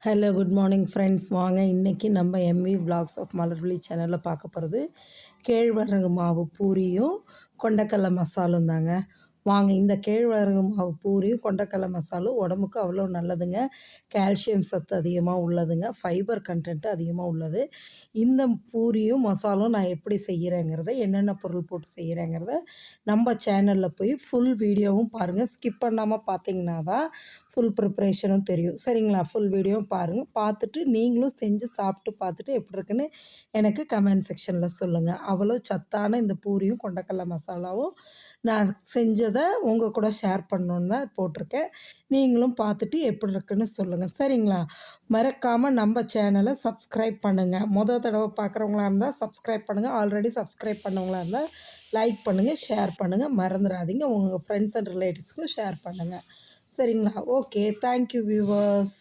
Hello good morning friends. வாங்க இன்றைக்கி நம்ம எம்வி விலாக்ஸ் ஆஃப் மலர்விழி சேனலில் பார்க்க போகிறது கேழ்வரகு மாவு பூரியும் கொண்டக்கடலை மசாலும் தாங்க. வாங்க, இந்த கேழ்வரகு மாவு பூரியும் கொண்டக்கடலை மசாலும் உடம்புக்கு அவ்வளோ நல்லதுங்க. கால்சியம் சத்து அதிகமாக உள்ளதுங்க, ஃபைபர் கண்டென்ட்டு அதிகமாக உள்ளது. இந்த பூரியும் மசாலும் நான் எப்படி செய்கிறேங்கிறத, என்னென்ன பொருள் போட்டு செய்கிறேங்கிறத நம்ம சேனலில் போய் ஃபுல் வீடியோவும் பாருங்கள். ஸ்கிப் பண்ணாமல் பார்த்தீங்கன்னா தான் ஃபுல் ப்ரிப்ரேஷனும் தெரியும், சரிங்களா? ஃபுல் வீடியோவும் பாருங்கள். பார்த்துட்டு நீங்களும் செஞ்சு சாப்பிட்டு பார்த்துட்டு எப்படி இருக்குன்னு எனக்கு கமெண்ட் செக்ஷனில் சொல்லுங்கள். அவ்வளோ சத்தான இந்த பூரியும் கொண்டக்கடலை மசாலாவும் நான் செஞ்சதை உங்கள் கூட ஷேர் பண்ணணுன்னு தான் போட்டிருக்கேன். நீங்களும் பார்த்துட்டு எப்படி இருக்குன்னு சொல்லுங்கள், சரிங்களா? மறக்காமல் நம்ம சேனலை சப்ஸ்கிரைப் பண்ணுங்கள். தடவை பார்க்குறவங்களா இருந்தால் சப்ஸ்கிரைப் பண்ணுங்கள். ஆல்ரெடி சப்ஸ்கிரைப் பண்ணவங்களா இருந்தால் லைக் பண்ணுங்கள், ஷேர் பண்ணுங்கள். மறந்துடாதீங்க, உங்கள் ஃப்ரெண்ட்ஸ் அண்ட் ரிலேட்டிவ்ஸ்க்கும் ஷேர் பண்ணுங்கள், சரிங்களா? Okay, thank you viewers.